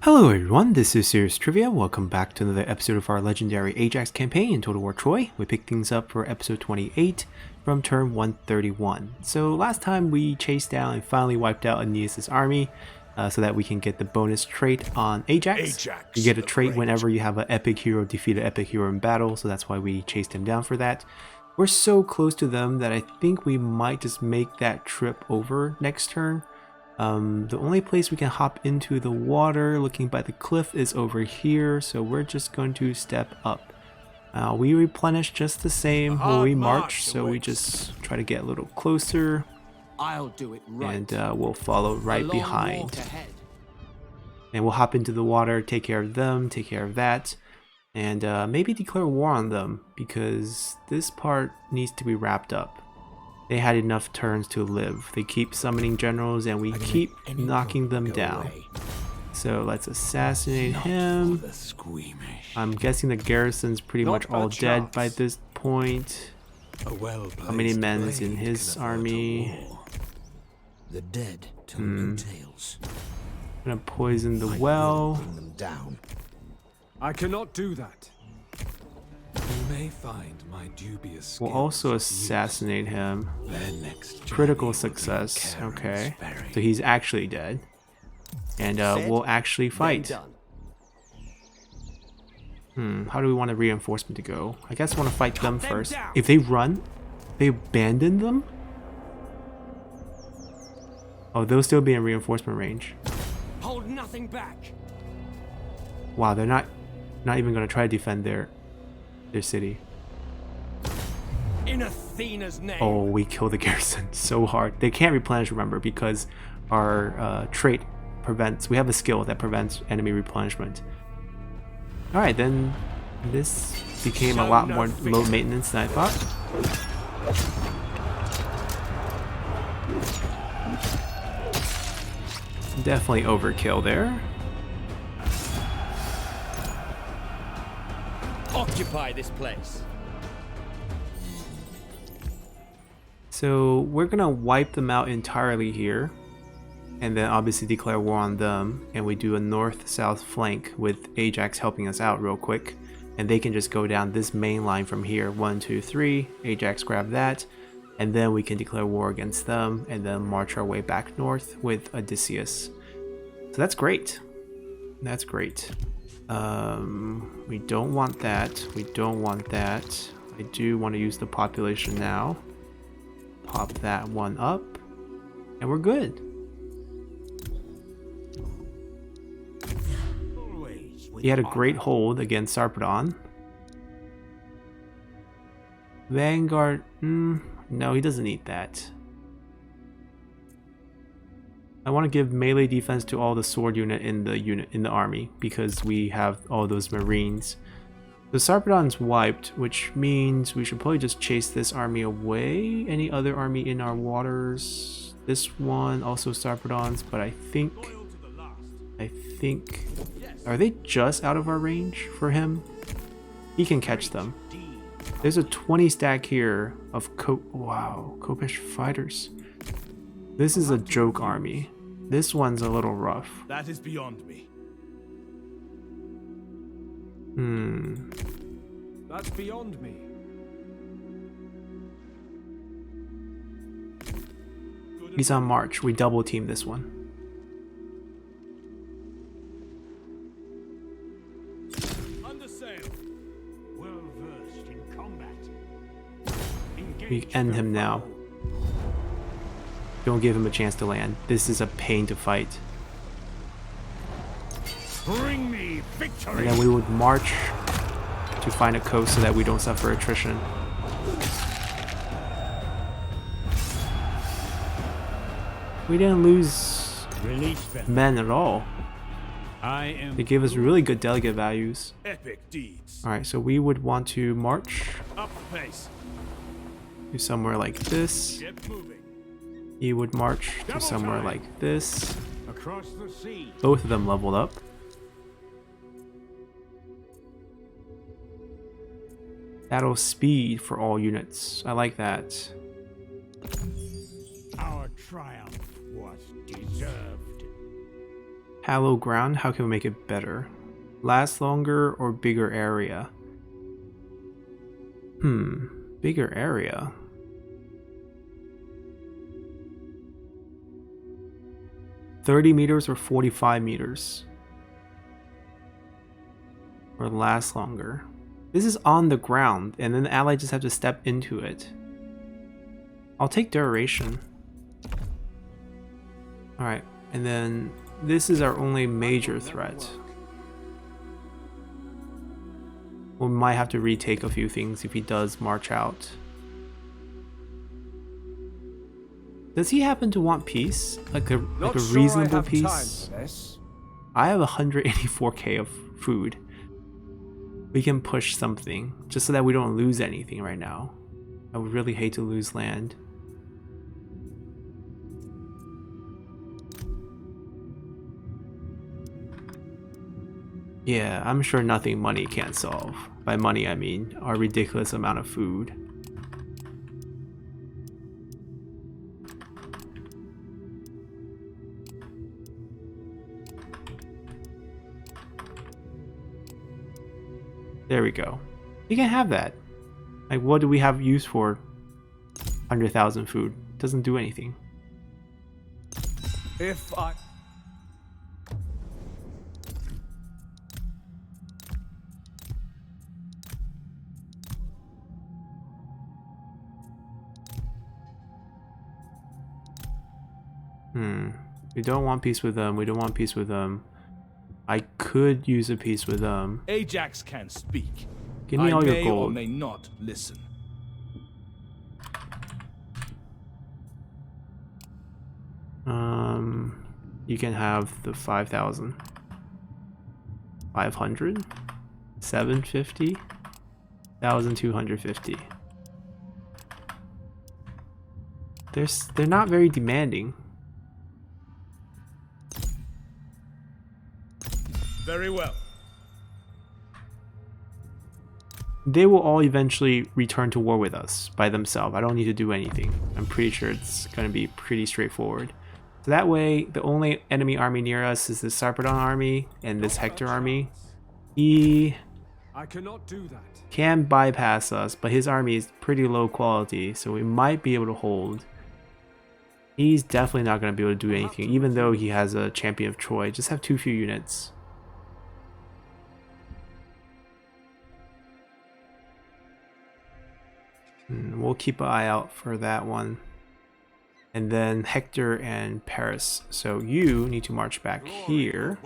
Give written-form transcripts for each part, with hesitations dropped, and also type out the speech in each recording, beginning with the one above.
Hello everyone, this is Serious Trivia. Welcome back to another episode of our legendary Ajax campaign in Total War Troy. We picked things up for episode 28 from turn 131. So last time we chased down and finally wiped out Aeneas' army so that we can get the bonus trait on Ajax. You get a trait whenever you have an epic hero defeat an epic hero in battle, so that's why we chased him down for that. We're so close to them that I think we might just make that trip over next turn. The only place we can hop into the water looking by the cliff is over here, so we're just going to step up. We replenish just the same when we march, so we just try to get a little closer. I'll do it right. And we'll follow right behind. And we'll hop into the water, take care of them, take care of that, and maybe declare war on them, because this part needs to be wrapped up. They had enough turns to live. They keep summoning generals and we keep knocking them down. So let's assassinate him. I'm guessing the garrison's pretty much all dead by this point. How many men's in his army? The dead tell no tales. I'm gonna poison the well. I cannot do that. You may find my dubious. We'll also assassinate him. Critical success. Okay. So he's actually dead. And we'll actually fight. How do we want a reinforcement to go? I guess I want to fight them first. If they run, they abandon them? Oh, they'll still be in reinforcement range. Hold nothing back. Wow, they're not even going to try to defend their city. In Athena's name. Oh, we kill the garrison so hard. They can't replenish, remember, because our trait prevents. We have a skill that prevents enemy replenishment. All right, then this became a lot more low maintenance than I thought. Definitely overkill there. Occupy this place. So we're gonna wipe them out entirely here, and then obviously declare war on them, and we do a north-south flank with Ajax helping us out real quick, and they can just go down this main line from here. 1, 2, 3. Ajax grab that, and then we can declare war against them, and then march our way back north with Odysseus. So that's great. That's great. We don't want that. We don't want that. I do want to use the population now. Pop that one up, and we're good. He had a great hold against Sarpedon. Vanguard, no, he doesn't need that. I want to give melee defense to all the sword unit in the army because we have all those marines. The Sarpedon's wiped, which means we should probably just chase this army away. Any other army in our waters? This one also Sarpedon's, but I think are they just out of our range for him? He can catch them. There's a 20 stack here of Copish fighters. This is a joke army. This one's a little rough. That is beyond me. That's beyond me. He's on march. We double team this one. Under sail. Well versed in combat. We end him now. Don't give him a chance to land. This is a pain to fight. Bring me victory. And then we would march to find a coast so that we don't suffer attrition. We didn't lose men at all. They gave us really good delegate values. Epic deeds. Alright, so we would want to march Up the pace. to somewhere like this. Get moving. He would march to somewhere like this. Across the sea. Both of them leveled up. Battle speed for all units. I like that. Our triumph was deserved. Hallowed ground, how can we make it better? Last longer or bigger area? Bigger area. $30 or 45 meters. Or last longer. This is on the ground, and then the ally just have to step into it. I'll take duration. Alright, and then this is our only major threat. We might have to retake a few things if he does march out. Does he happen to want peace? Like a reasonable peace? I have 184k of food. We can push something, just so that we don't lose anything right now. I would really hate to lose land. Yeah, I'm sure nothing money can't solve. By money I mean our ridiculous amount of food. There we go. You can have that. Like, what do we have use for 100,000 food? Doesn't do anything. If I... We don't want peace with them. We don't want peace with them. I could use a peace with them. Ajax can speak. Give me all your I gold. may not listen. You can have the 5,000. 500? 750? 1,250. They're not very demanding. Very well. They will all eventually return to war with us by themselves. I don't need to do anything. I'm pretty sure it's going to be pretty straightforward. So that way, the only enemy army near us is this Sarpedon army and this Hector army. He I cannot do that. can bypass us, but his army is pretty low quality, so we might be able to hold. He's definitely not going to be able to do anything, even though he has a champion of Troy. Just have too few units. We'll keep an eye out for that one. And then Hector and Paris. So you need to march back here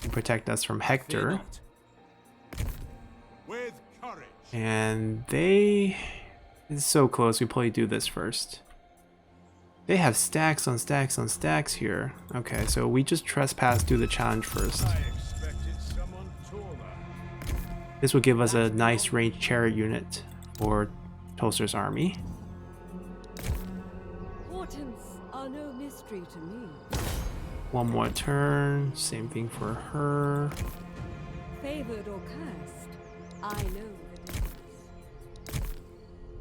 and protect us from Hector. With courage. And they... It's so close, we probably do this first. They have stacks on stacks on stacks here. Okay, so we just trespass, do the challenge first. I expected someone taller. This will give us a nice ranged chariot unit for Tolster's army. Portents are no mystery to me. One more turn, same thing for her. Favored or cursed, I know the difference.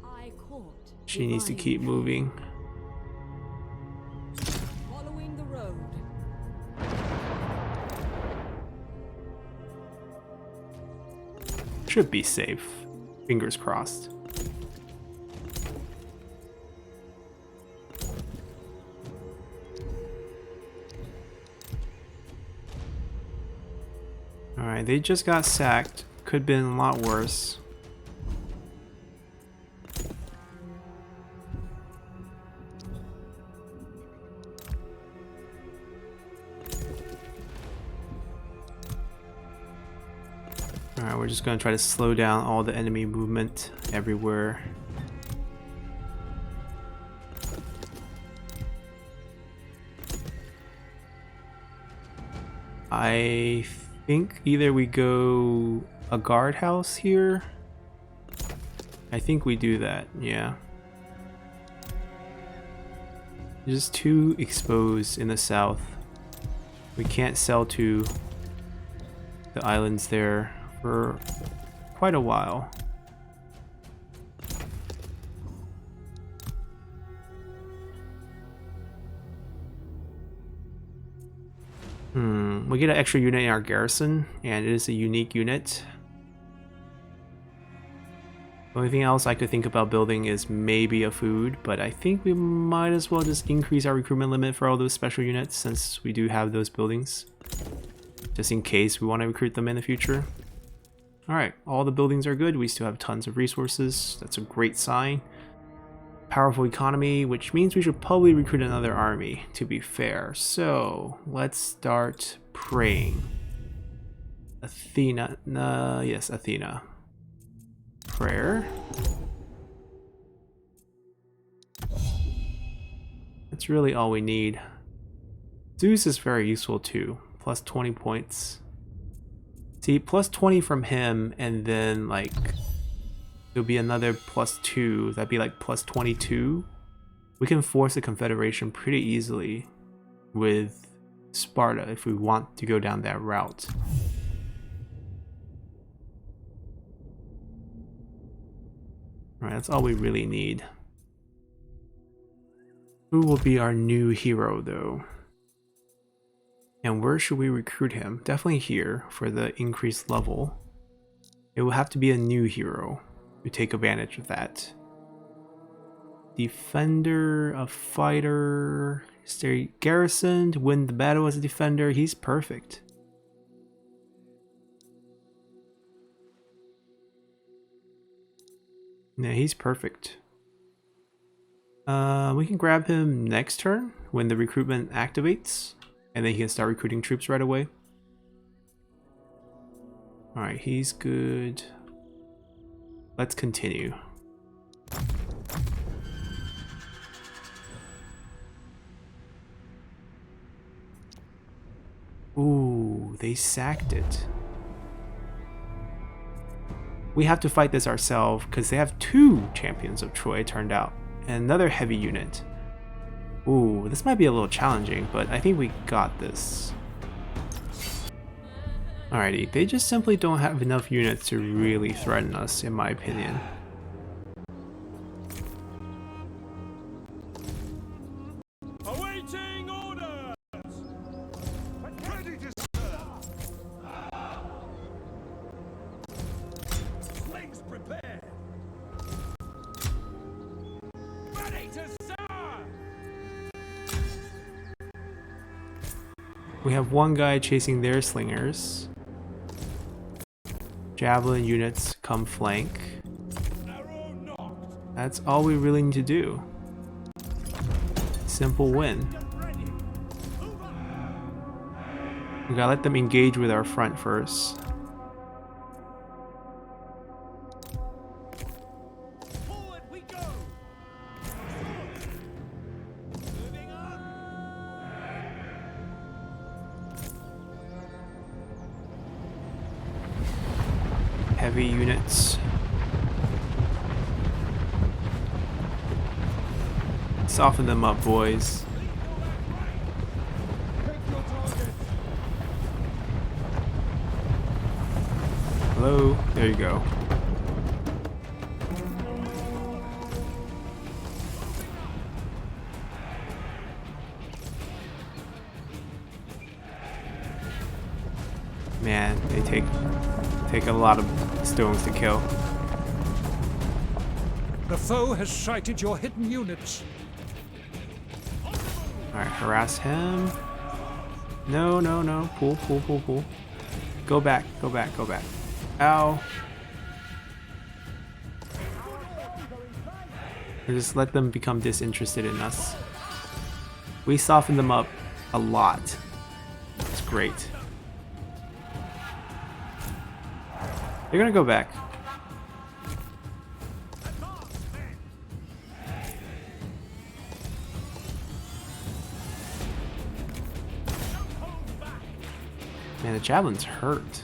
I court. She needs to divine keep moving. following the road. Should be safe. Fingers crossed. Alright, they just got sacked. Could have been a lot worse. Alright, we're just going to try to slow down all the enemy movement everywhere. I think either we go a guardhouse here. I think we do that, yeah. Just too exposed in the south. We can't sell to the islands there for quite a while. We get an extra unit in our garrison, and it is a unique unit. The only thing else I could think about building is maybe a food, but I think we might as well just increase our recruitment limit for all those special units since we do have those buildings. Just in case we want to recruit them in the future. Alright, all the buildings are good. We still have tons of resources. That's a great sign. Powerful economy, which means we should probably recruit another army, to be fair. So, let's start praying. Athena. Yes, Athena. Prayer. That's really all we need. Zeus is very useful too. Plus 20 points. See, plus 20 from him, and then like it'll be another plus 2. That'd be like plus 22. We can force a confederation pretty easily with Sparta if we want to go down that route. Alright, that's all we really need. Who will be our new hero though? And where should we recruit him? Definitely here for the increased level. It will have to be a new hero to take advantage of that. Defender, a fighter, stay garrisoned, win the battle as a defender. He's perfect. Yeah, he's perfect. We can grab him next turn when the recruitment activates, and then he can start recruiting troops right away. Alright, he's good. Let's continue. Ooh, they sacked it. We have to fight this ourselves because they have 2 champions of Troy turned out. And another heavy unit. Ooh, this might be a little challenging, but I think we got this. Alrighty, they just simply don't have enough units to really threaten us, in my opinion. Awaiting orders! Ready to serve! Slings prepared! Ready to serve! We have one guy chasing their slingers. Javelin units come flank. Arrow knocked! That's all we really need to do. Simple win. We gotta let them engage with our front first. Forward we go! Moving up! Heavy units. Soften them up, boys. Hello? There you go. Man, they take a lot of stones to kill. The foe has sighted your hidden units. Alright, harass him. No, no, no. Pull, pull, pull, pull. Go back, go back, go back. Ow. Or just let them become disinterested in us. We soften them up a lot. It's great. They're gonna go back. Man, the javelin's hurt.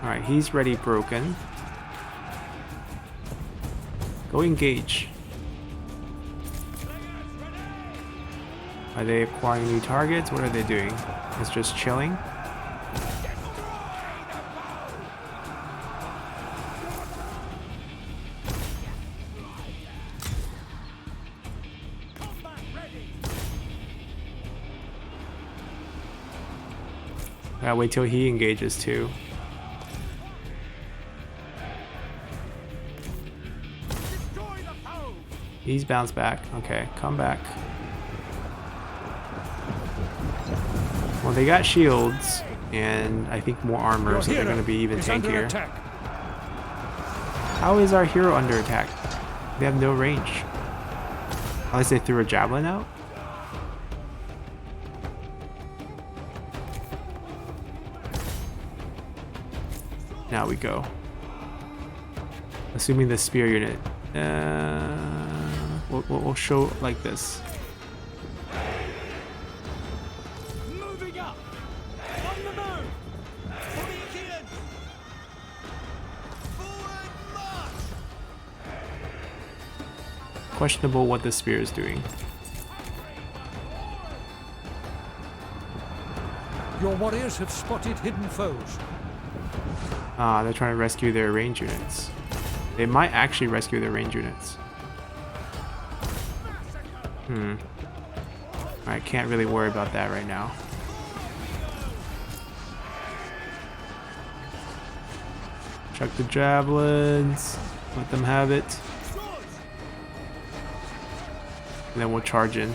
Alright, he's ready broken. Go engage. Are they acquiring new targets? What are they doing? It's just chilling? Gotta wait till he engages too. Destroy the foe! He's bounced back. Okay, come back. Well, they got shields and I think more armor, Your so they're hero gonna be even is under tankier. attack. How is our hero under attack? They have no range. Unless they threw a javelin out? Now we go. Assuming the spear unit. We'll show like this. Moving up! On the move! Forward march! Questionable what the spear is doing. Your warriors have spotted hidden foes. Ah, they're trying to rescue their range units. They might actually rescue their range units. I can't really worry about that right now. Chuck the javelins. Let them have it. And then we'll charge in.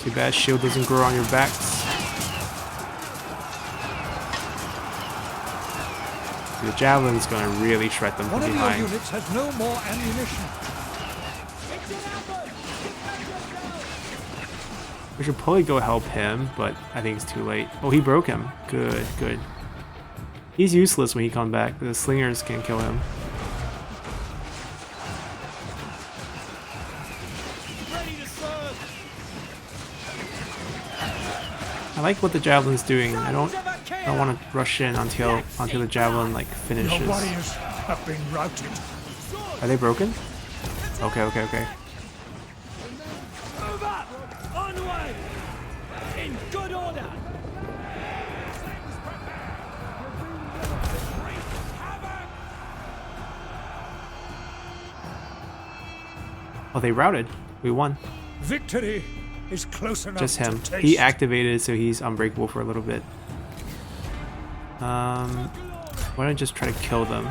Too bad shield doesn't grow on your backs. The javelin's gonna really shred them from One of your behind. units has no more ammunition. We should probably go help him, but I think it's too late. Oh, he broke him. Good, good. He's useless when he comes back. The slingers can kill him. Ready to serve! I like what the javelin's doing. I don't want to rush in until the javelin like Your finishes. warriors have been routed. Are they broken? Okay, okay, okay. Move up! Onward! In good order! Oh, they routed. We won. Victory is close enough Just him. to taste. He activated, so he's unbreakable for a little bit. Why don't I just try to kill them?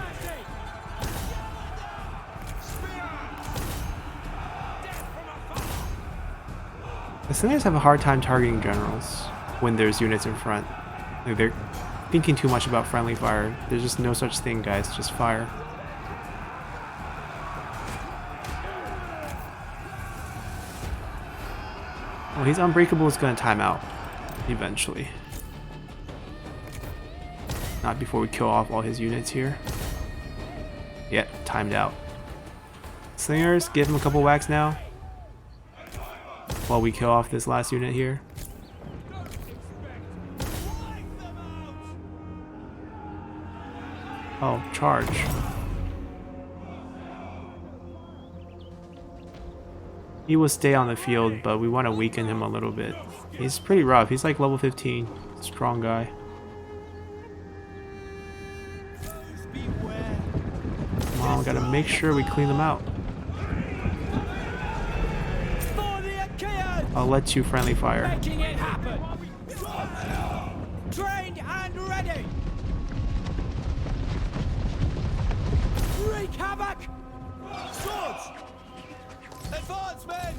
The slingers have a hard time targeting generals when there's units in front. Like, they're thinking too much about friendly fire. There's just no such thing, guys. Just fire. Well, he's unbreakable is going to time out eventually. Not before we kill off all his units here. Yeah, timed out. Slingers, give him a couple whacks now. While we kill off this last unit here. Oh, charge. He will stay on the field, but we want to weaken him a little bit. He's pretty rough. He's like level 15. Strong guy. Come on, we gotta make sure we clean them out. I'll let you friendly fire. Making it happen! Trained and ready! Wreak havoc! Swords! Advance, men!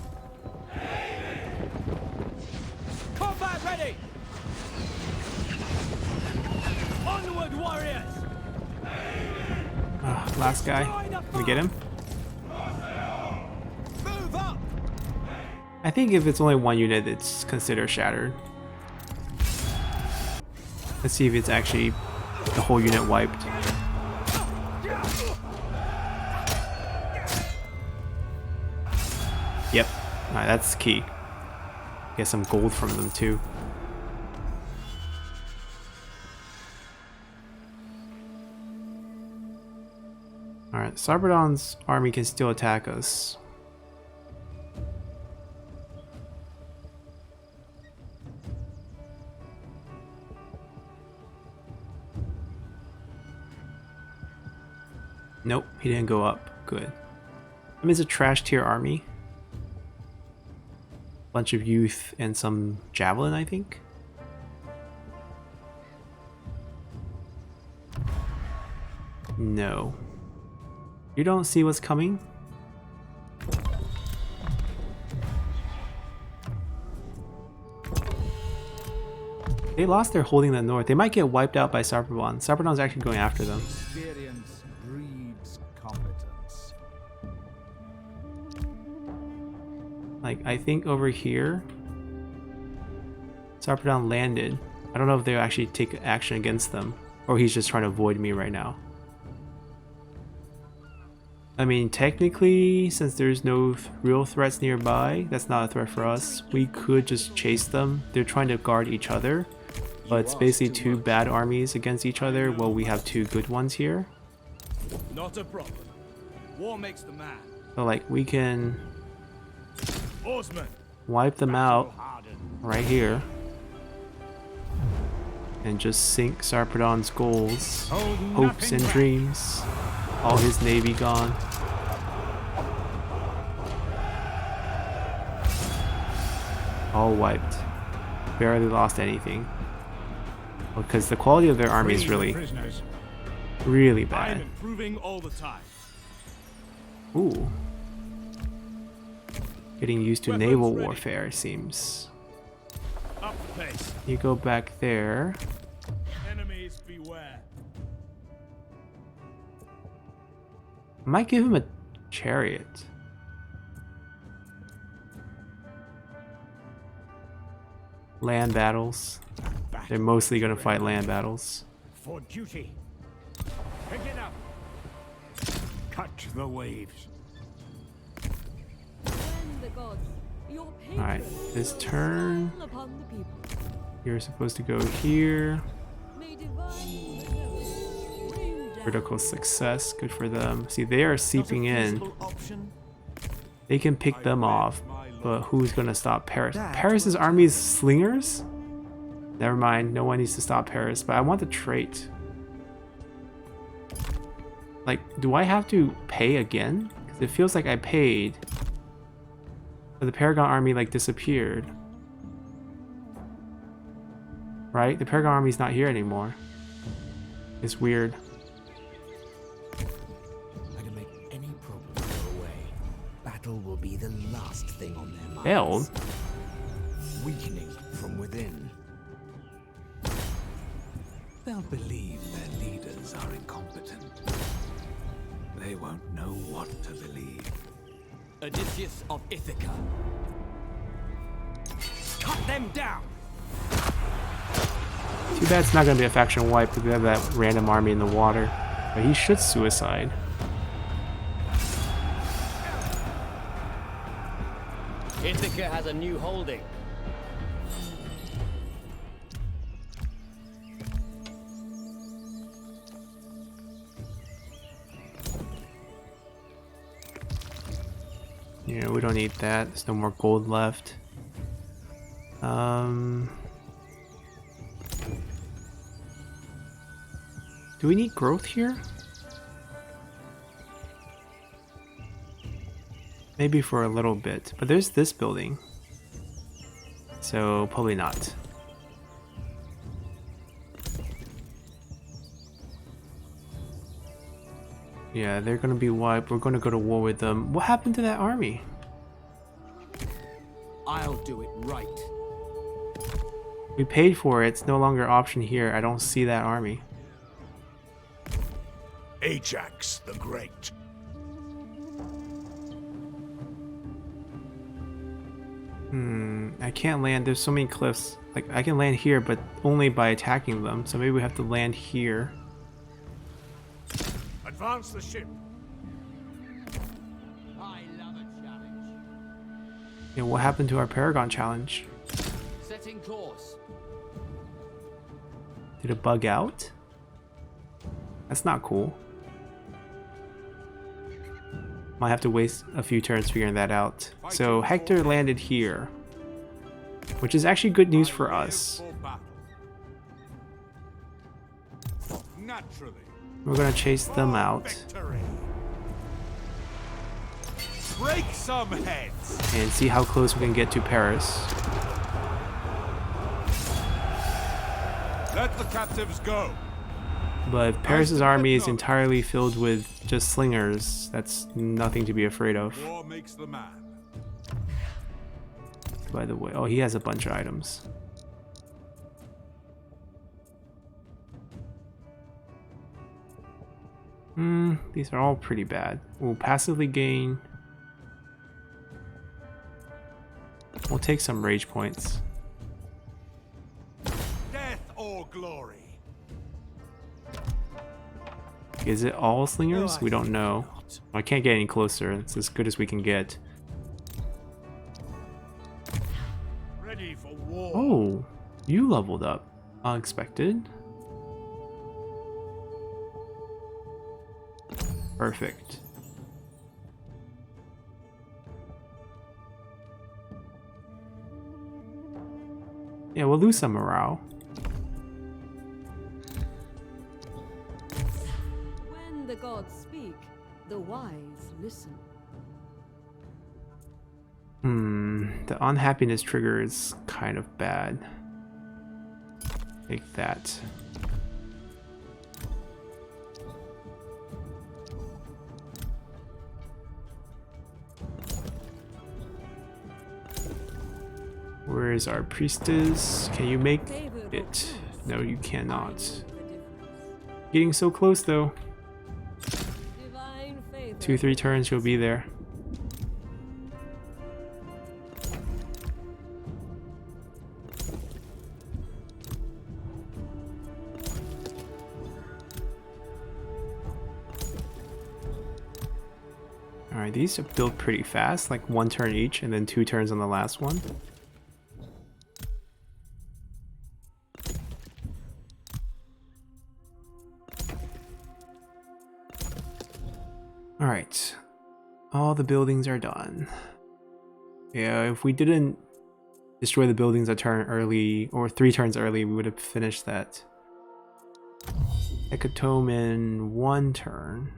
Combat ready! Onward, warriors! Last guy. Can we get him? Move up! I think if it's only one unit, it's considered shattered. Let's see if it's actually the whole unit wiped. Yep. Alright, that's key. Get some gold from them too. Alright, Sarbadon's army can still attack us. Nope, he didn't go up. Good. I mean, it's a trash tier army. Bunch of youth and some javelin, I think. No. You don't see what's coming? They lost their holding the north. They might get wiped out by Sarpedon. Sarpedon's actually going after them. Experience breeds competence. Like, I think over here, Sarpedon landed. I don't know if they'll actually take action against them, or he's just trying to avoid me right now. I mean, technically, since there's no real threats nearby, that's not a threat for us. We could just chase them. They're trying to guard each other, but it's basically two bad armies against each other while we have two good ones here. Not a problem. War makes the man. So like, we can Oarsman. wipe them out right here and just sink Sarpedon's goals, hopes and dreams. All his navy gone. All wiped. Barely lost anything. Because the quality of their army is really I'm bad. improving all the time. Ooh. Getting used to Weapons naval ready. warfare, it seems. Up pace. You go back there. Enemies beware. I might give him a chariot. Land battles. They're mostly going to fight land battles. For duty. Pick it up. Cut the waves. When the gods, your Alright, patron, this turn, smile upon the people. you're supposed to go here. May divine benevolence rain down. Critical success, good for them. See, they are seeping in. Option? They can pick them off, but who's gonna stop Paris? Paris's army's slingers? Never mind, no one needs to stop Paris, but I want the trait. Like, do I have to pay again? Because it feels like I paid, but the Paragon army like disappeared. Right? The Paragon army's not here anymore. It's weird. I can make any problem go away. Battle will be the last thing on their minds. Failed? Weakening from within. They'll believe their leaders are incompetent. They won't know what to believe. Odysseus of Ithaca. Cut them down. Too bad it's not going to be a faction wipe because we have that random army in the water. But he should suicide. Ithaca has a new holding. Yeah, we don't need that. There's no more gold left. Do we need growth here? Maybe for a little bit, but there's this building. So probably not. Yeah, they're gonna be wiped. We're gonna go to war with them. What happened to that army? I'll do it right. We paid for it. It's no longer option here. I don't see that army. Ajax the Great. I can't land. There's so many cliffs. Like, I can land here, but only by attacking them. So maybe we have to land here. Advance the ship. I love a challenge. And what happened to our Paragon challenge? Setting course. Did it bug out? That's not cool. Might have to waste a few turns figuring that out. So Hector landed here, which is actually good news for us. Naturally. We're gonna chase them out. Victory. Break some heads. and see how close we can get to Paris. Let the captives go. But if Paris's army is entirely filled with just slingers, that's nothing to be afraid of. War makes the man. By the way, oh, he has a bunch of items. These are all pretty bad. We'll passively gain. We'll take some rage points. Death or glory. Is it all slingers? We don't know. I can't get any closer. It's as good as we can get. Ready for war. Oh, you leveled up. Unexpected. Perfect. Yeah, we'll lose some morale. When the gods speak, the wise listen. The unhappiness trigger is kind of bad. Take that. Where is our priestess? Can you make it? No, you cannot. Getting so close though. Divine favor. 2-3 turns, you'll be there. Alright, these are built pretty fast, like 1 turn each and then 2 turns on the last one. Alright, all the buildings are done. Yeah, if we didn't destroy the buildings a turn early, or 3 turns early, we would have finished that. Hecatomb in 1 turn.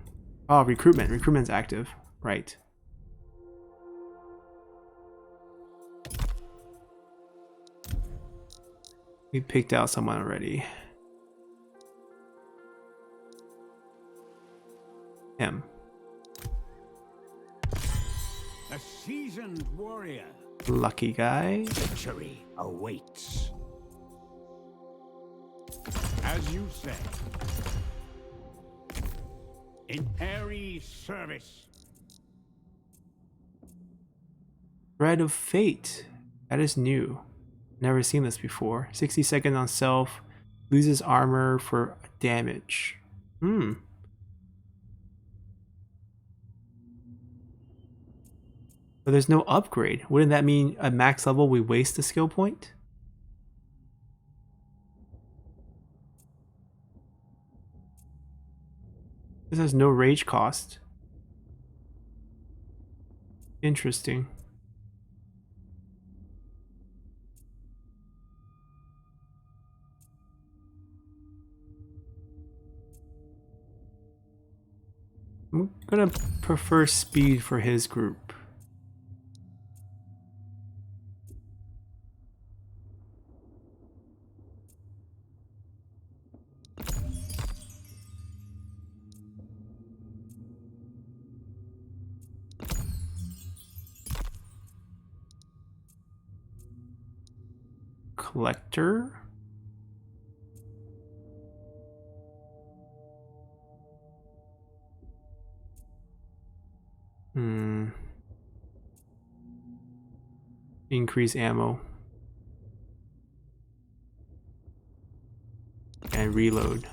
Oh, recruitment. Recruitment's active. Right. We picked out someone already. Him. A seasoned warrior. Lucky guy. Victory awaits. As you say. In Ares' service. Thread of Fate. That is new. Never seen this before. 60-second on self. Loses armor for damage. But there's no upgrade. Wouldn't that mean at max level we waste a skill point? This has no rage cost. Interesting. I'm gonna prefer speed for his group. Collector. Increase ammo. And reload.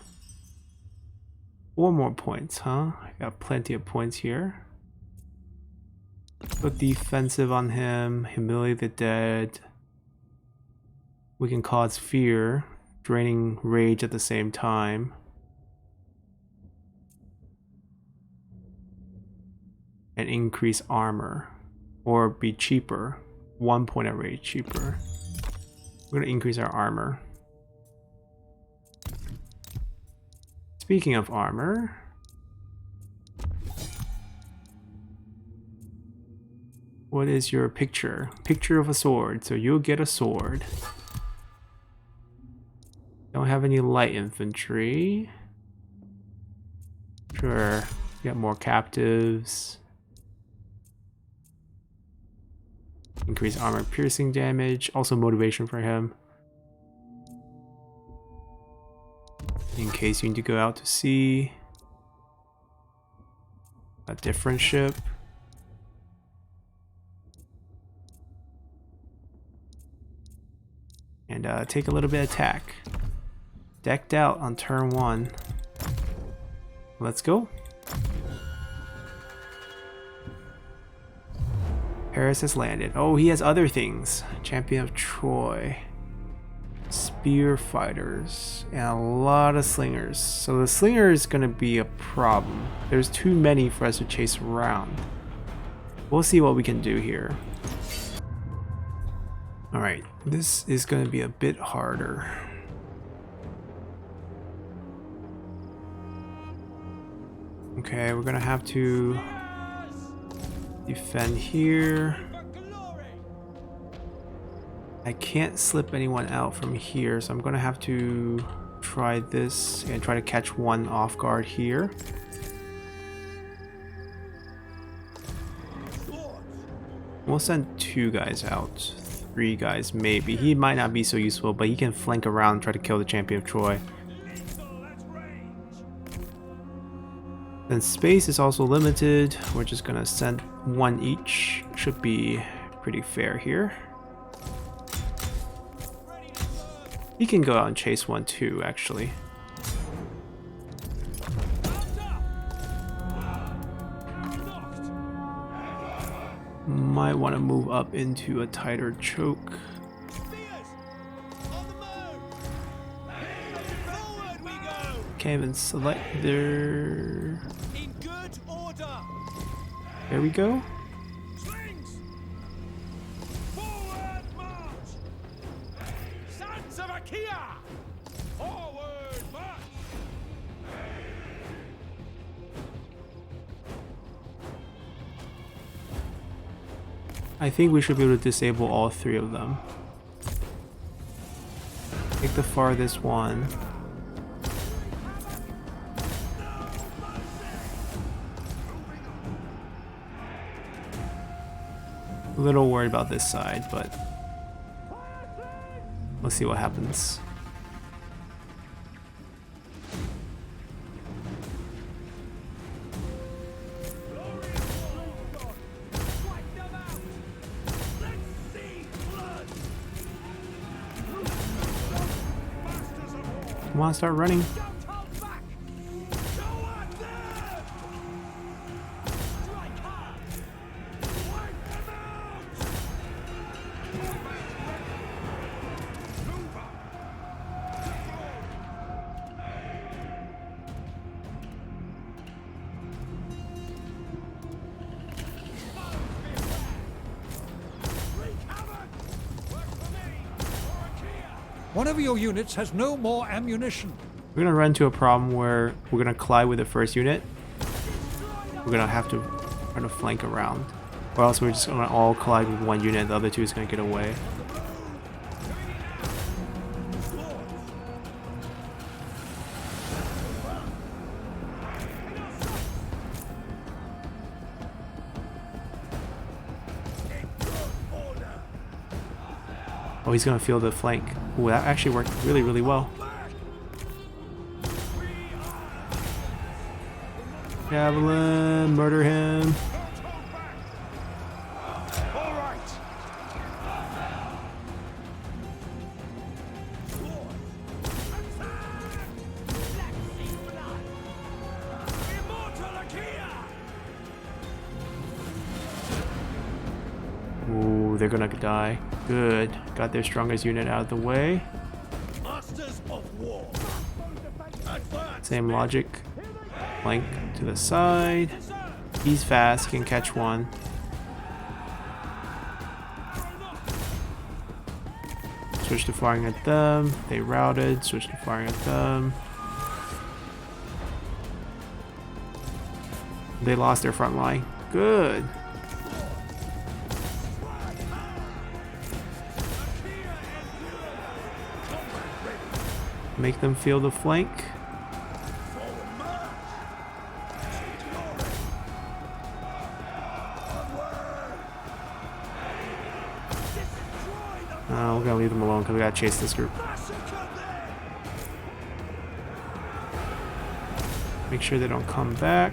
4 more points, huh? I got plenty of points here. Put defensive on him, humiliate the dead. We can cause fear, draining rage at the same time. And increase armor. Or be cheaper. 1 point of rage cheaper. We're gonna increase our armor. Speaking of armor, What is your picture? Picture of a sword, so you'll get a sword. Don't have any light infantry. Sure, get more captives. Increase armor piercing damage, also motivation for him. In case you need to go out to sea. A different ship. And take a little bit of attack. Decked out on turn 1. Let's go. Paris has landed. Oh, he has other things. Champion of Troy. Spear fighters. And a lot of slingers. So the slinger is going to be a problem. There's too many for us to chase around. We'll see what we can do here. Alright, this is going to be a bit harder. Okay, we're going to have to defend here. I can't slip anyone out from here, so I'm going to have to try this and try to catch one off guard here. We'll send 2 guys out. 3 guys maybe. He might not be so useful, but he can flank around and try to kill the champion of Troy. Then space is also limited. We're just gonna send 1 each. Should be pretty fair here. He can go out and chase 1 too, actually. Might want to move up into a tighter choke. Can't even select there. In good order. There we go. Slings. Forward march. Sons of Achaea. Forward march. I think we should be able to disable all 3 of them. Take the farthest one. A little worried about this side, but we'll see what happens. Come on, start running. One of your units has no more ammunition. We're gonna run into a problem where we're gonna collide with the first unit. We're gonna have to try to flank around, or else we're just gonna all collide with 1 unit. The other 2 is gonna get away. Oh, he's gonna feel the flank. Ooh, that actually worked really, really well. Javelin, murder him. All right. Immortal Achaea. Ooh, they're gonna die. Good. Got their strongest unit out of the way. Masters of war. Advance. Same logic. Flank to the side. He's fast, he can catch 1. Switch to firing at them. They routed. Switch to firing at them. They lost their front line. Good. Make them feel the flank. We're gonna leave them alone because we gotta chase this group. Make sure they don't come back.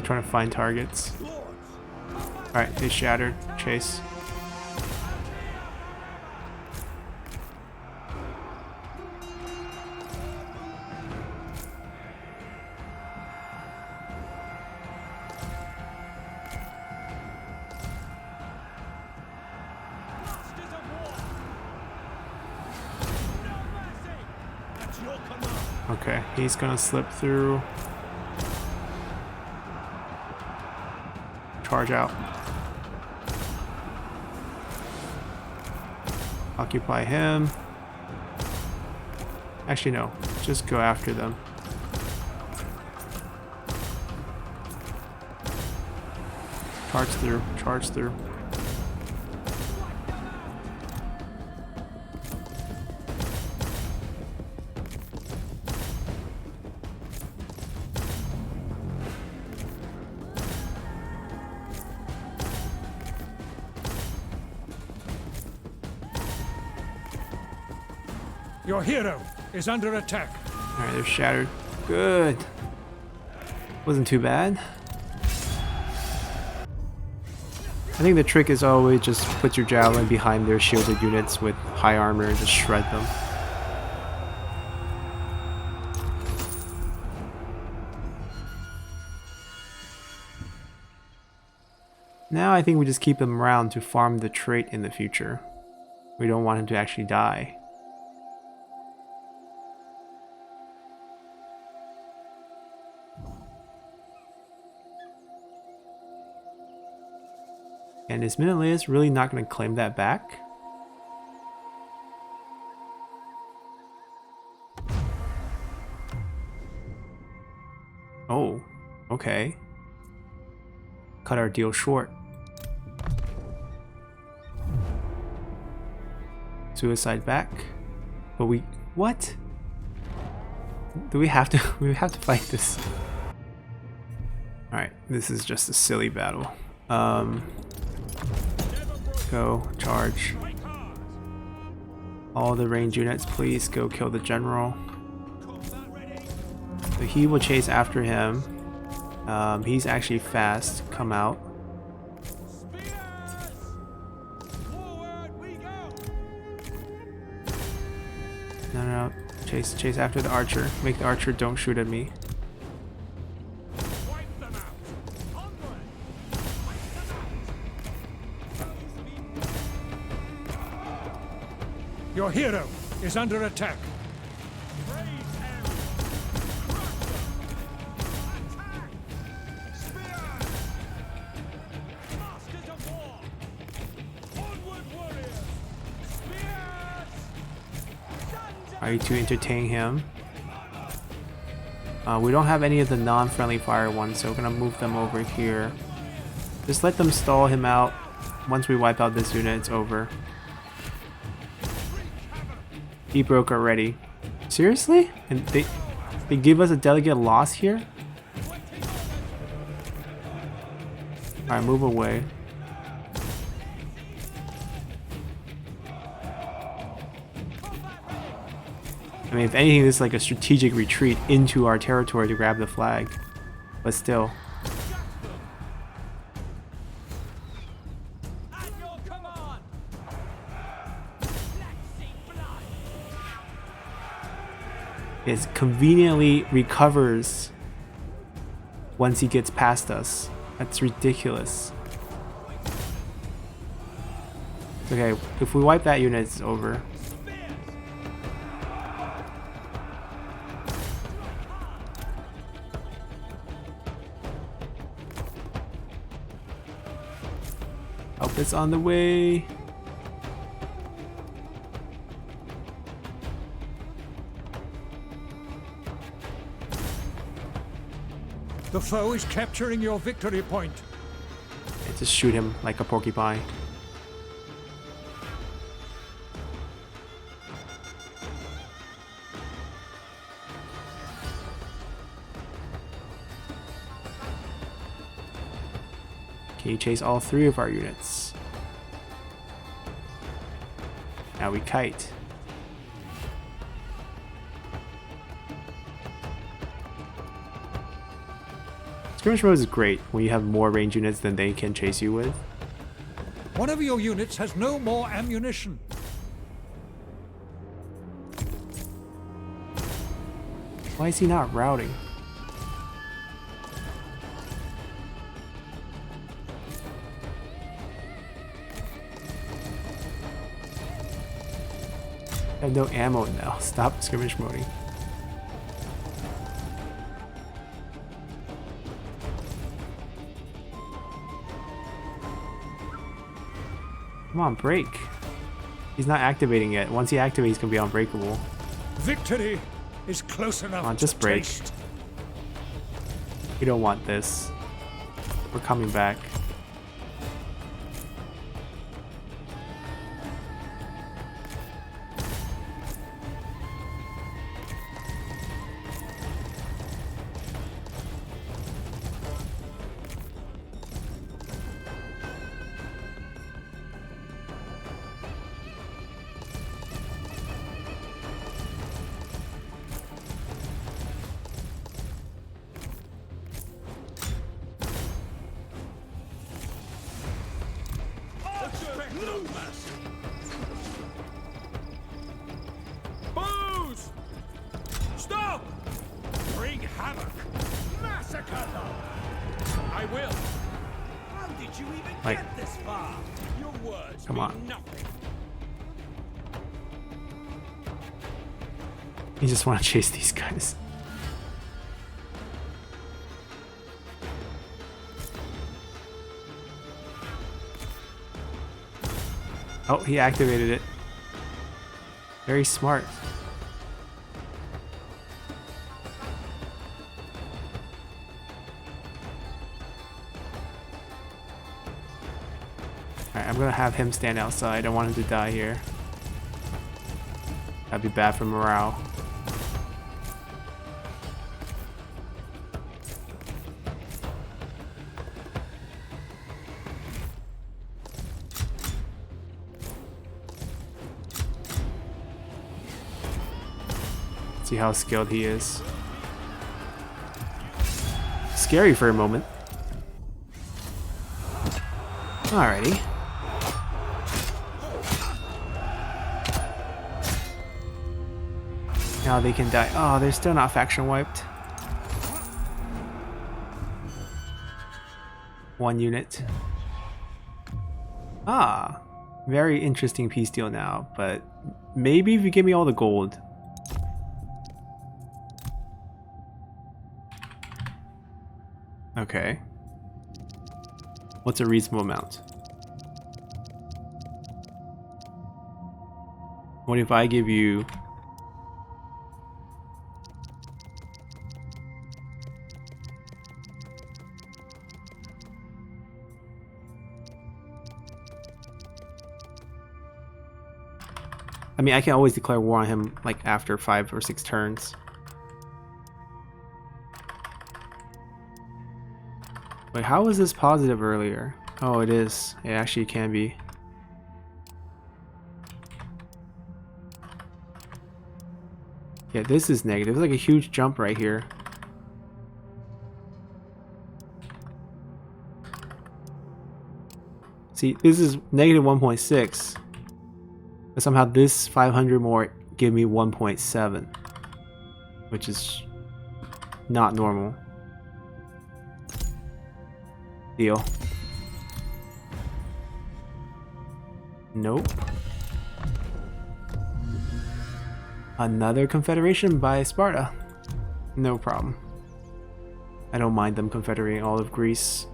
Trying to find targets. Alright, they shattered. Chase. Okay, he's gonna slip through. Charge out. Occupy him. Actually, no. Just go after them. Charge through. Charge through. Your hero is under attack. Alright, they're shattered. Good. Wasn't too bad. I think the trick is always just put your javelin behind their shielded units with high armor and just shred them. Now I think we just keep him around to farm the trait in the future. We don't want him to actually die. And is Menelaus really not going to claim that back? Oh, okay. Cut our deal short. Suicide back. But we... What? Do we have to... we have to fight this. Alright, this is just a silly battle. Go, charge. All the ranged units, please go kill the general. So he will chase after him. He's actually fast. Come out. No. Chase after the archer. Make the archer don't shoot at me. Your hero is under attack. Are you to entertain him? We don't have any of the non-friendly fire ones, so we're gonna move them over here. Just let them stall him out. Once we wipe out this unit, it's over. He broke already. Seriously? And they give us a delegate loss here? Alright, move away. I mean, if anything, this is like a strategic retreat into our territory to grab the flag. But still. It conveniently recovers once he gets past us. That's ridiculous. Okay, if we wipe that unit, it's over. It's on the way. The foe is capturing your victory point. And just shoot him like a porcupine. Okay, chase all 3 of our units. Now we kite. Skirmish mode is great when you have more range units than they can chase you with. One of your units has no more ammunition. Why is he not routing? I have no ammo now. Stop skirmish moding. Come on, break. He's not activating yet. Once he activates, he's gonna be unbreakable. Victory is close enough. Come on, just to break. taste. We don't want this. We're coming back. Booze! Stop! Bring havoc! Massacre them! I will. How did you even Like- get this far? Your words Come mean on. nothing. You just want to chase these guys. Oh, he activated it. Very smart. Alright, I'm gonna have him stand outside. I don't want him to die here. That'd be bad for morale. See how skilled he is. Scary for a moment. Alrighty. Now they can die. Oh, they're still not faction wiped. 1 unit. Ah, very interesting peace deal now, but maybe if you give me all the gold. Okay. What's a reasonable amount? What if I give you... I mean, I can always declare war on him like after 5 or 6 turns. Wait, how was this positive earlier? Oh, it is. It actually can be. Yeah, this is negative. It's like a huge jump right here. See, this is negative 1.6. But somehow this 500 more give me 1.7. Which is not normal. Deal. Nope. Another confederation by Sparta. No problem. I don't mind them confederating all of Greece.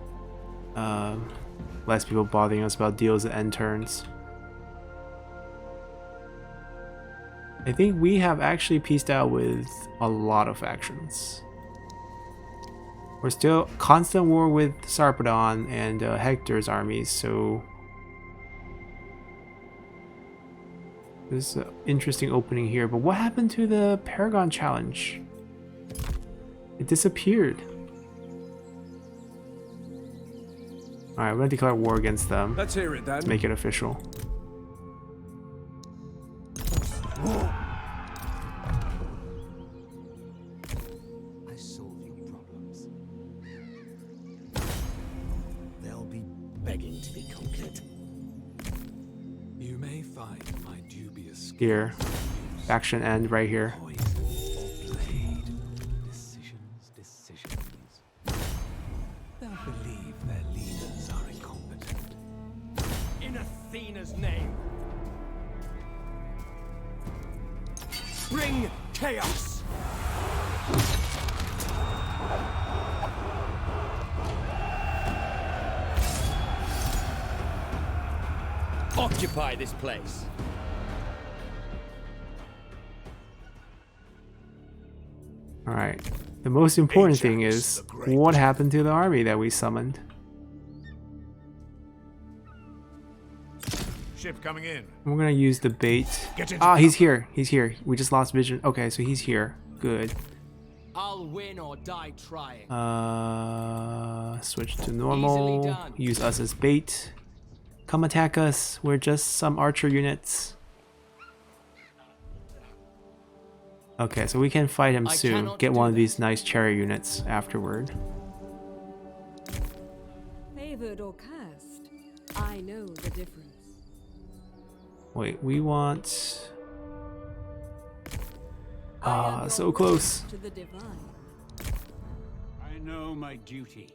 less people bothering us about deals at end turns. I think we have actually pieced out with a lot of factions. We're still constant war with Sarpedon and Hector's armies, so there's an interesting opening here. But what happened to the Paragon challenge? It disappeared. Alright, we're gonna declare war against them. Let's hear it then. Make it official. I solve your problems. They'll be begging to be conquered. You may find my dubious Here. Faction end right here. poison or blade. Decisions. They'll believe their leaders are incompetent. In Athena's name. Bring chaos. Occupy this place. Alright. The most important thing Ajax is the Great. what happened to the army that we summoned. Ship coming in. We're gonna use the bait. Get into Ah, he's cover. here. He's here. We just lost vision. Okay, so he's here. Good. I'll win or die trying. Switch to normal. Easily done. Use us as bait. Come attack us. We're just some archer units. Okay, so we can fight him I soon. cannot Get do one of that. these nice chariot units afterward. Favored or cursed, I know the difference. Wait, we want... I Ah, am so your close. way to the divine. I know my duty.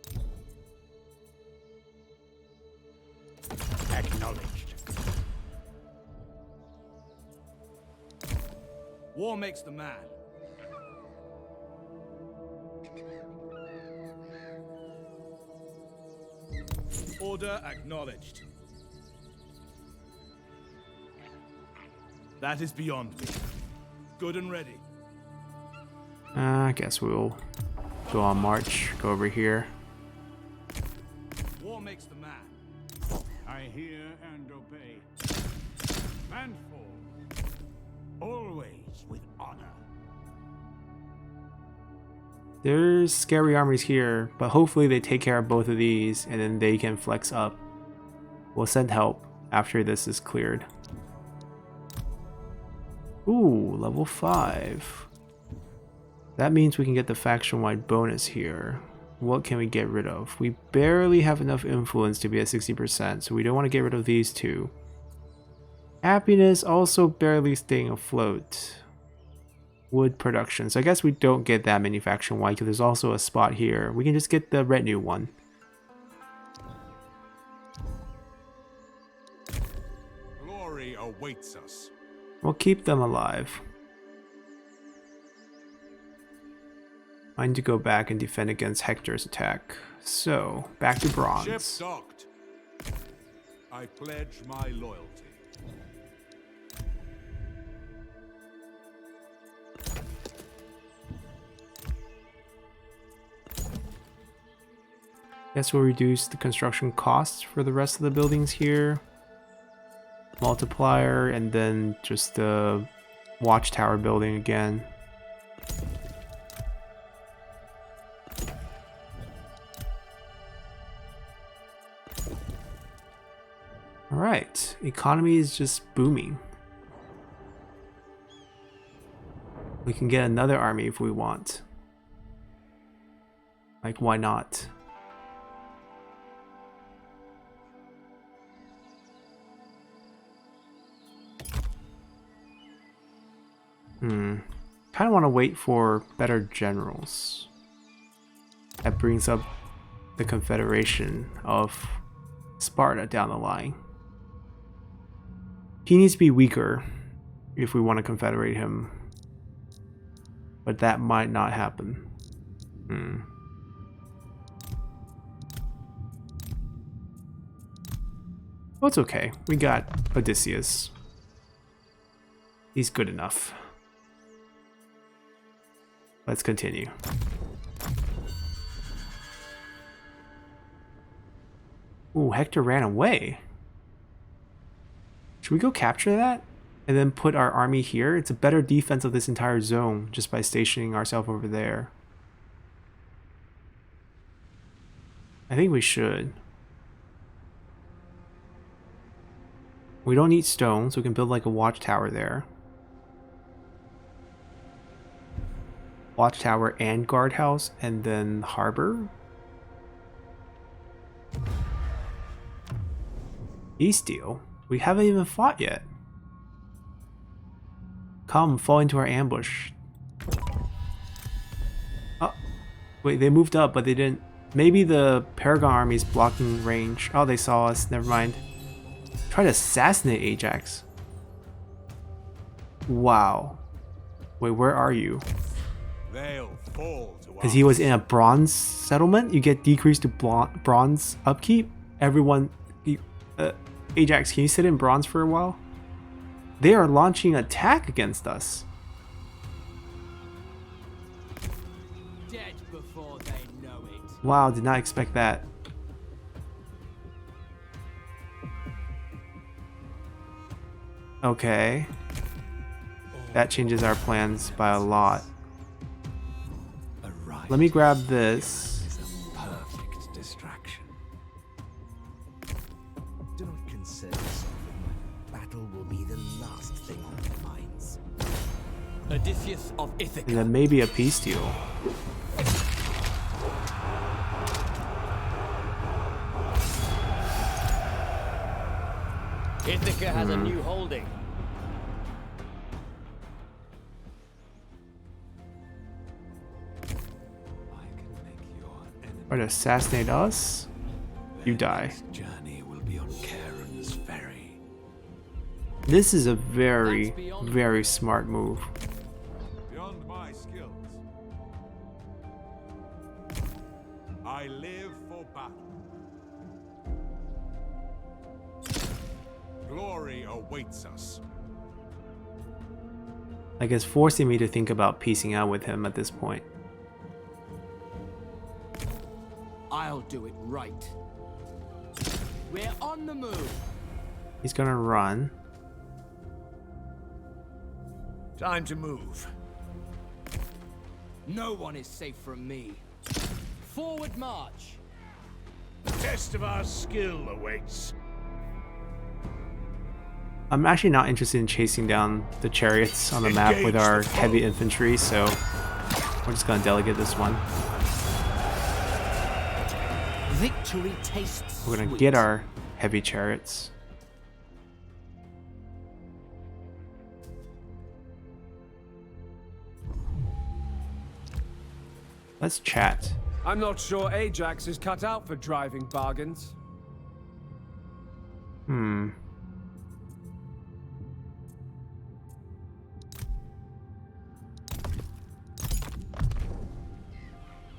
Acknowledged. War makes the man. Order acknowledged. That is beyond me. Good and ready. I guess we'll go on march. Go over here. War makes the man. I hear and obey. Manful. Always with honor. There's scary armies here, but hopefully they take care of both of these and then they can flex up. We'll send help after this is cleared. Ooh, level 5. That means we can get the faction-wide bonus here. What can we get rid of? We barely have enough influence to be at 60%, so we don't want to get rid of these two. Happiness also barely staying afloat. Wood production. So I guess we don't get that many faction-wide because there's also a spot here. We can just get the retinue one. Glory awaits us. We'll keep them alive. I need to go back and defend against Hector's attack. So, back to Ship bronze. docked. I pledge my loyalty. Guess we'll reduce the construction costs for the rest of the buildings here. Multiplier, and then just the watchtower building again. Alright, economy is just booming. We can get another army if we want. Like, why not? Kind of want to wait for better generals. That brings up the Confederation of Sparta down the line. He needs to be weaker if we want to confederate him. But that might not happen. Well, it's okay. We got Odysseus. He's good enough. Let's continue. Ooh, Hector ran away. Should we go capture that? And then put our army here? It's a better defense of this entire zone just by stationing ourselves over there. I think we should. We don't need stone, so we can build like a watchtower there. Watchtower and guardhouse, and then harbor. Easteel? We haven't even fought yet. Come, fall into our ambush. Oh, wait, they moved up, but they didn't. Maybe the Paragon army's blocking range. Oh, they saw us. Never mind. Try to assassinate Ajax. Wow. Wait, where are you? They'll fall to Because he was in a bronze settlement. You get decreased to bronze upkeep. Everyone... Ajax, can you sit in bronze for a while? They are launching an attack against us. Dead before they know it. Wow, did not expect that. Okay. That changes our plans by a lot. Let me grab this. Is a perfect distraction. Do not concern yourself with my battle will be the last thing on their minds. Odysseus of And Ithaca. then maybe a peace deal. Ithaca has a new holding. I can make your enemy. Try to assassinate us. You die. Next journey will be on Charon's ferry. This is a very, very smart move. beyond my skills. I live for battle. Glory awaits us. Like, it's forcing me to think about piecing out with him at this point. I'll do it right. We're on the move. He's gonna run. Time to move. No one is safe from me. Forward march. The test of our skill awaits. I'm actually not interested in chasing down the chariots on the map with our heavy infantry, so we're just gonna delegate this one. Victory tastes We're gonna sweet. get our heavy chariots. Let's chat. I'm not sure Ajax is cut out for driving bargains.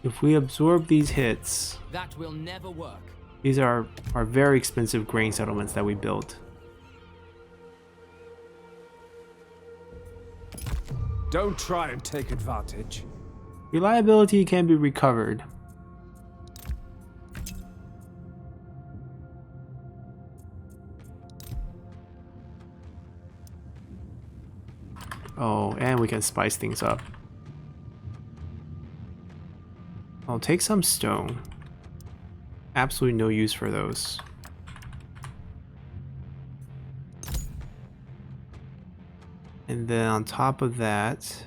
If we absorb these hits, That will never work. these are very expensive grain settlements that we built. Don't try and take advantage. Reliability can be recovered. Oh, and we can spice things up. I'll take some stone. Absolutely no use for those. And then on top of that,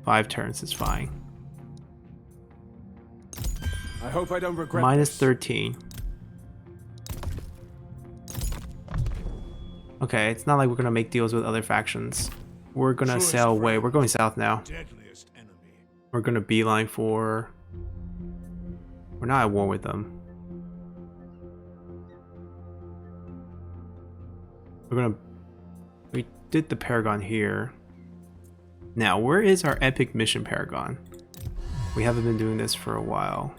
five turns is fine. I hope I don't regret Minus this. 13. Okay, it's not like we're gonna make deals with other factions. We're gonna sail away. We're going south now. Deadliest enemy. We're gonna beeline for... We're not at war with them. We're gonna... We did the Paragon here. Now, where is our epic mission Paragon? We haven't been doing this for a while.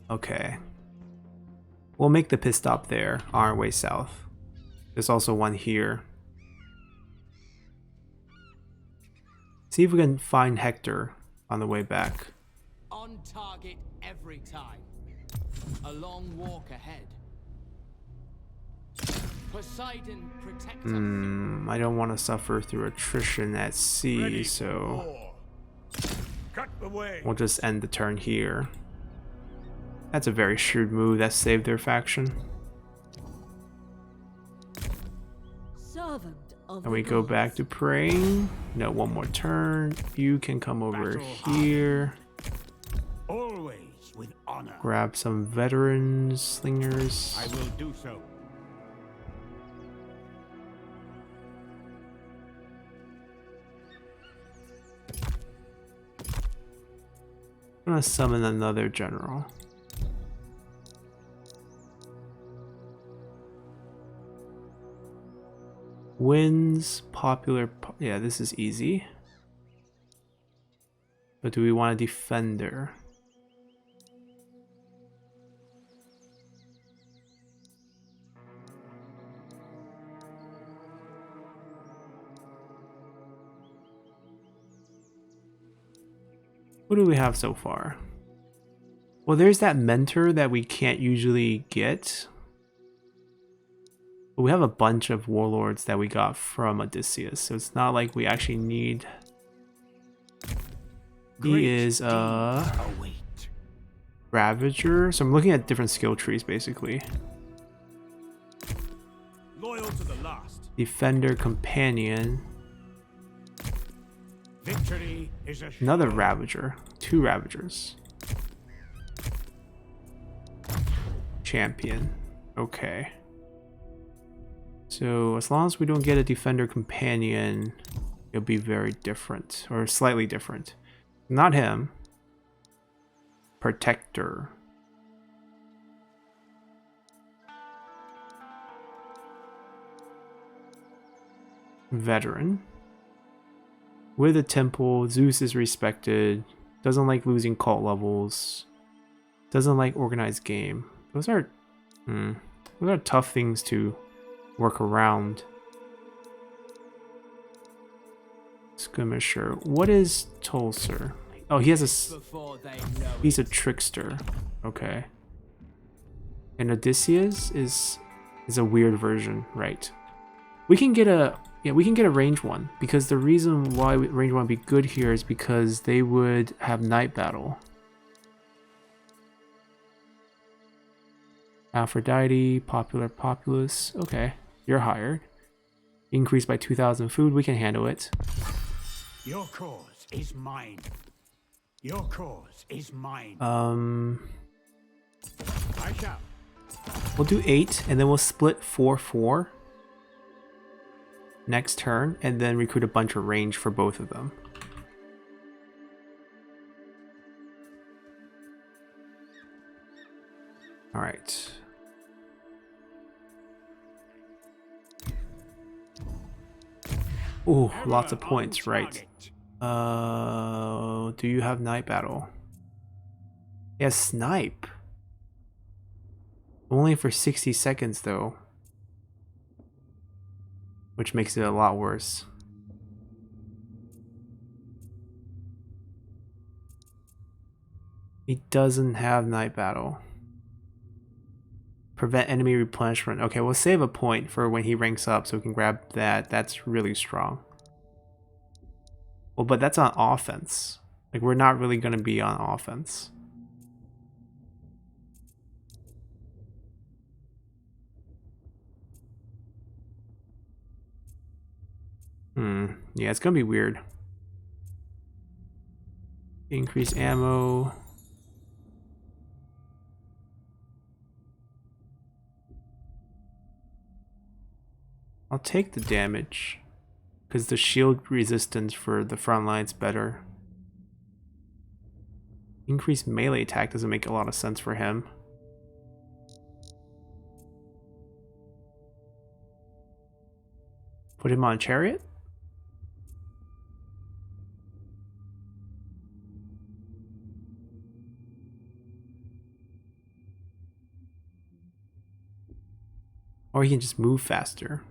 Okay. We'll make the pit stop there on our way south. There's also one here. See if we can find Hector on the way back. On target every time. A long walk ahead. Poseidon protect us. I don't want to suffer through attrition at sea, Ready for so war. Cut the way. we'll just end the turn here. That's a very shrewd move that saved their faction. Servant of And we the go gods. back to praying. No, one more turn. You can come over here. Always with honor. Grab some veterans, slingers. I will do so. I'm gonna summon another general. Wins popular. Yeah, this is easy. But do we want a defender? What do we have so far? Well, there's that mentor that we can't usually get. But we have a bunch of warlords that we got from Odysseus, so it's not like we actually need... He is a Await. Ravager, so I'm looking at different skill trees basically. Loyal to the last. Defender, Companion, Victory is a another Ravager, 2 Ravagers. Champion, okay. So as long as we don't get a Defender Companion, it'll be very different, or slightly different. Not him. Protector. Veteran. With a temple, Zeus is respected. Doesn't like losing cult levels. Doesn't like organized game. Those are tough things to work around. Skirmisher. What is Tulser? Oh, he has a... Before they know He's a trickster. Okay. And Odysseus is a weird version, right? We can get a... Yeah, we can get a range one, because the reason why range one would be good here is because they would have night battle. Aphrodite, popular populace. Okay, you're hired. Increased by 2,000 food. We can handle it. Your cause is mine. Your cause is mine. I shall. We'll do 8, and then we'll split 4-4 next turn, and then recruit a bunch of range for both of them. All right. Ooh, lots of points, right? Do you have night battle? Yeah, snipe. Only for 60 seconds though. Which makes it a lot worse. He doesn't have night battle. Prevent enemy replenishment. Okay, we'll save a point for when he ranks up so we can grab that. That's really strong. Well, but that's on offense. Like, we're not really going to be on offense. Yeah, it's going to be weird. Increase ammo. I'll take the damage because the shield resistance for the front line's better. Increased melee attack doesn't make a lot of sense for him. Put him on chariot? Or he can just move faster.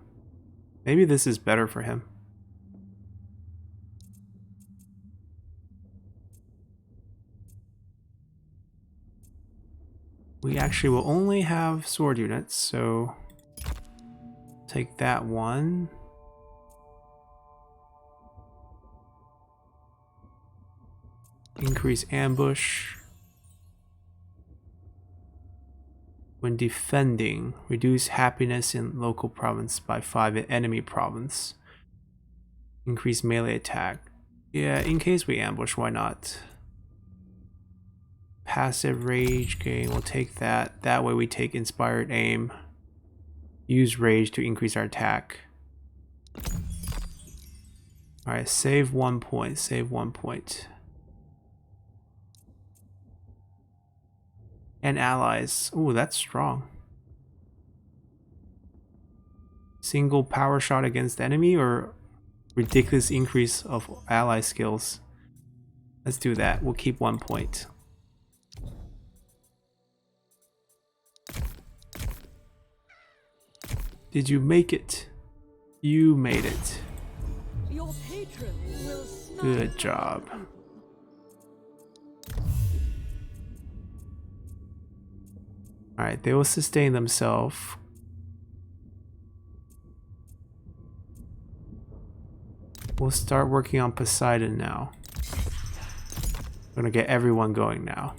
Maybe this is better for him. We actually will only have sword units, so take that one. Increase ambush. When defending, reduce happiness in local province by 5 in enemy province. Increase melee attack. Yeah, in case we ambush, why not? Passive rage gain, we'll take that. That way we take inspired aim. Use rage to increase our attack. Alright, save 1 point, save 1 point. And allies. Ooh, that's strong. Single power shot against enemy or ridiculous increase of ally skills. Let's do that. We'll keep 1 point. Did you make it? You made it. Your patron will snap. Good job. Alright, they will sustain themselves. We'll start working on Poseidon now. We're gonna get everyone going now.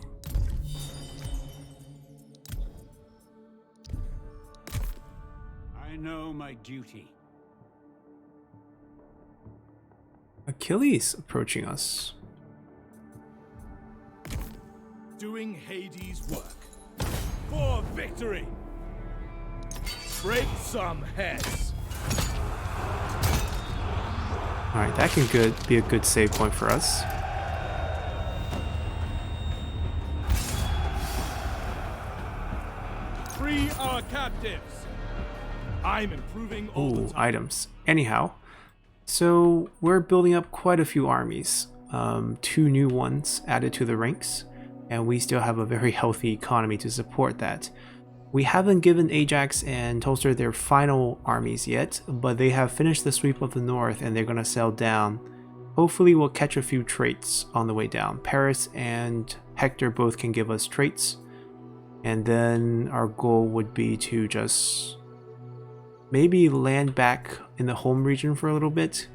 I know my duty. Achilles approaching us. Doing Hades' work. For victory! Break some heads! Alright, that can be a good save point for us. Free our captives! I'm improving all the Ooh, time. items. Anyhow, so we're building up quite a few armies. 2 new ones added to the ranks. And we still have a very healthy economy to support that. We haven't given Ajax and Tolster their final armies yet, but they have finished the sweep of the north and they're going to sail down. Hopefully we'll catch a few traits on the way down. Paris and Hector both can give us traits. And then our goal would be to just maybe land back in the home region for a little bit.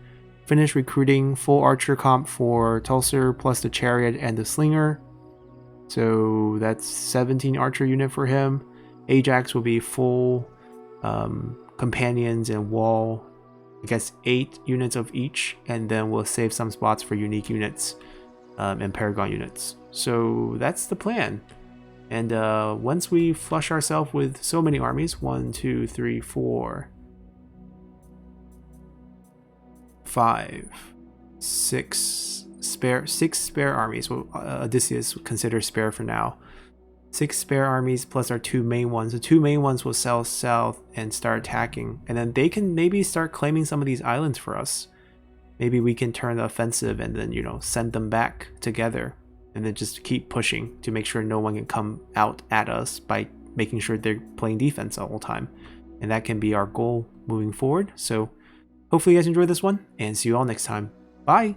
Finish recruiting full archer comp for Tolster plus the chariot and the slinger. So that's 17 archer unit for him. Ajax will be full companions and wall, I guess 8 units of each, and then we'll save some spots for unique units and paragon units. So that's the plan. And once we flush ourselves with so many armies, 1, 2, 3, 4, 5, 6 spare armies. Well, Odysseus consider spare for now. 6 spare armies plus our 2 main ones. The 2 main ones will sail south and start attacking, and then they can maybe start claiming some of these islands for us. Maybe we can turn the offensive and then, you know, send them back together, and then just keep pushing to make sure no one can come out at us by making sure they're playing defense all the time. And that can be our goal moving forward. So hopefully you guys enjoyed this one, and see you all next time. Bye!